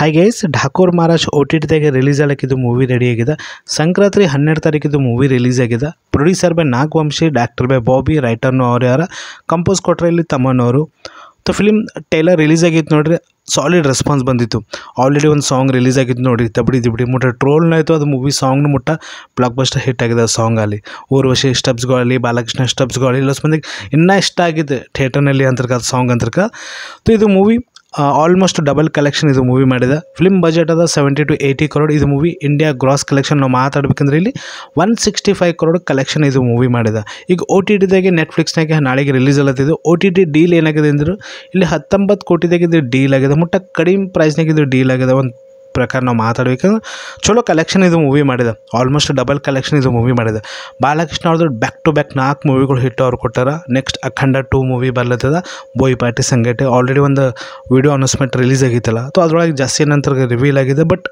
Hi guys, Thakur Maharaj OTTದಾಗೆ release ಆಗಲಿಕ್ಕಿದ್ದು movie ready ಆಗಿದೆ. ಸಂಕ್ರಾಂತಿ 12 ತಾರೀಕಿದ್ದು ಮೂವಿ ರಿಲೀಸ್ ಆಗಿದೆ. Producer by Naga Vamsi, director by Bobby, ರೈಟರ್ನು ಅವ್ರು ಯಾರ ಕಂಪೋಸ್ ಕೊಟ್ಟರೆ ಇಲ್ಲಿ ತಮ್ಮನವರು. ಫಿಲಿಮ್ ಟೈಲರ್ ರಿಲೀಸ್ ಆಗಿತ್ತು ನೋಡ್ರಿ, ಸಾಲಿಡ್ ರೆಸ್ಪಾನ್ಸ್ ಬಂದಿತ್ತು. ಆಲ್ರೆಡಿ ಒಂದು ಸಾಂಗ್ ರಿಲೀಸ್ ಆಗಿತ್ತು ನೋಡಿ, ತಬಡಿ ದಿಬಡಿ ಮುಟ್ಟ ಟ್ರೋಲ್ನ ಆಯಿತು. ಅದು ಮೂವಿ ಸಾಂಗ್ನ ಮುಟ್ಟ ಬ್ಲಾಕ್ ಬಸ್ಟರ್ ಹಿಟ್ ಆಗಿದೆ. ಆ ಸಾಂಗ್ ಅಲ್ಲಿ ಊರ್ವಶಿ ಸ್ಟೆಪ್ಸ್ಗಳಲ್ಲಿ, ಬಾಲಕೃಷ್ಣ ಸ್ಟೆಪ್ಸ್ಗಳು ಇಲ್ಲ ಮಂದಿಗೆ ಇನ್ನೂ ಇಷ್ಟ ಆಗಿದೆ ಥಿಯೇಟರ್ನಲ್ಲಿ ಅಂತರ್ಕ ಸಾಂಗ್ ಅಂತರ್ಕ. ಇದು ಮೂವಿ ಆಲ್ಮೋಸ್ಟ್ ಡಬಲ್ ಕಲೆಕ್ಷನ್ ಇದು ಮೂವಿ ಮಾಡಿದೆ. ಫಿಲ್ಮ್ ಬಜೆಟ್ ಅದ 70 to 80 crore. ಇದು ಮೂವಿ ಇಂಡಿಯಾ ಗ್ರಾಸ್ ಕಲೆಕ್ಷನ್ ನಾವು ಮಾತಾಡ್ಬೇಕಂದ್ರೆ ಇಲ್ಲಿ 165 crore ಕಲೆಕ್ಷನ್ ಇದು ಮೂವಿ ಮಾಡಿದೆ. ಈಗ OTTದಾಗೆ ನೆಟ್ಫ್ಲಿಕ್ಸ್ನಾಗೆ ನಾಳೆಗೆ ರಿಲೀಸ್ ಅಲ್ಲತ್ತಿದ್ದು. OTT ಡೀಲ್ ಏನಾಗಿದೆ ಅಂದ್ರೆ ಇಲ್ಲಿ 19 ಕೋಟಿದಾಗೆ ಇದು ಡೀಲ್ ಆಗಿದೆ. ಮುಟ್ಟ ಕಡಿಮೆ ಪ್ರೈಸ್ನಾಗ ಇದು ಡೀಲ್ ಆಗಿದೆ. ಒಂದು ಪ್ರಕಾರ ನಾವು ಮಾತಾಡ್ಬೇಕಂದ್ರೆ ಚಲೋ ಕಲೆಕ್ಷನ್ ಇದು ಮೂವಿ ಮಾಡಿದೆ. ಆಲ್ಮೋಸ್ಟ್ ಡಬಲ್ ಕಲೆಕ್ಷನ್ ಇದು ಮೂವಿ ಮಾಡಿದೆ. ಬಾಲಕೃಷ್ಣ ಅವ್ರದ್ದು ಬ್ಯಾಕ್ ಟು ಬ್ಯಾಕ್ 4 ಮೂವಿಗಳು ಹಿಟ್ ಅವ್ರು ಕೊಟ್ಟಾರ. ನೆಕ್ಸ್ಟ್ ಅಖಂಡ 2 ಮೂವಿ ಬರ್ಲತ್ತದ. ಬೋಯ್ ಪಾರ್ಟಿ ಸಂಗಟೆ ಆಲ್ರೆಡಿ ಒಂದು ವಿಡಿಯೋ ಅನೌನ್ಸ್ಮೆಂಟ್ ರಿಲೀಸ್ ಆಗಿತ್ತಲ್ಲ, ಸೊ ಅದರೊಳಗೆ ಜಾಸ್ತಿ ನಂತರ ರಿವೀಲ್ ಆಗಿದೆ. ಬಟ್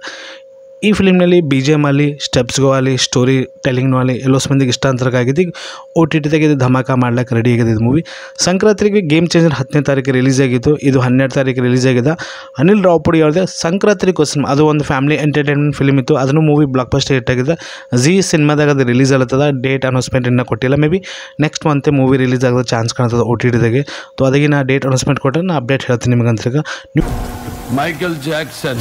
ಈ ಫಿಲ್ಮ್ನಲ್ಲಿ BGM ಅಲ್ಲಿ, ಸ್ಟೆಪ್ಸ್ಗೂ ಅಲ್ಲಿ, ಸ್ಟೋರಿ ಟೆಲ್ಲಿಂಗ್ನೂ ಅಲ್ಲಿ ಎಲ್ಲೋಸ್ ಮಂದಿಗೆ ಇಷ್ಟ ಅಂತರಕ್ಕಾಗಿದೆ. ಈಗ OTTದಾಗೆ ಇದು ಧಮಾಕ ಮಾಡ್ಲಿಕ್ಕೆ ರೆಡಿ ಆಗಿದೆ. ಇದು ಮೂವಿ ಸಂಕ್ರಾಂತಿಗೆ ಗೇಮ್ ಚೇಂಜರ್ 10ನೇ ತಾರೀಕು ರಿಲೀಸ್ ಆಗಿತ್ತು. ಇದು 12 ತಾರೀಕು ರಿಲೀಸ್ ಆಗಿದೆ. ಅನಿಲ್ ರಾವುಪುಡಿ ಅವ್ರದ್ದೇ ಸಂಕ್ರಾಂತಿಗೋಸ್ಕರ ಅದು ಒಂದು ಫ್ಯಾಮಿಲಿ ಎಂಟರ್ಟೈನ್ಮೆಂಟ್ ಫಿಲ್ಮ್ ಇತ್ತು. ಅದನ್ನು ಮೂವಿ ಬ್ಲಾಕ್ ಬಸ್ಟರ್ ಹಿಟ್ ಆಗಿದೆ. ಜಿ ಸಿನಿಮಾದಾಗ ಅದು ರಿಲೀಸ್ ಆಗ್ತದ. ಡೇಟ್ ಅನೌನ್ಸ್ಮೆಂಟ್ ಇನ್ನೂ ಕೊಟ್ಟಿಲ್ಲ. May be next month movie release ಆಗೋದು ಚಾನ್ಸ್ ಕಾಣ್ತದೆ OTTದಾಗೆ. ಸೊ ಅದಕ್ಕೆ ನಾ ಡೇಟ್ ಅನೌನ್ಸ್ಮೆಂಟ್ ಕೊಟ್ಟರೆ ನಾ ಅಪ್ಡೇಟ್ ಹೇಳ್ತೀನಿ ನಿಮಗೆ. ಅಂತ ಮೈಕಲ್ ಜಾಕ್ಸನ್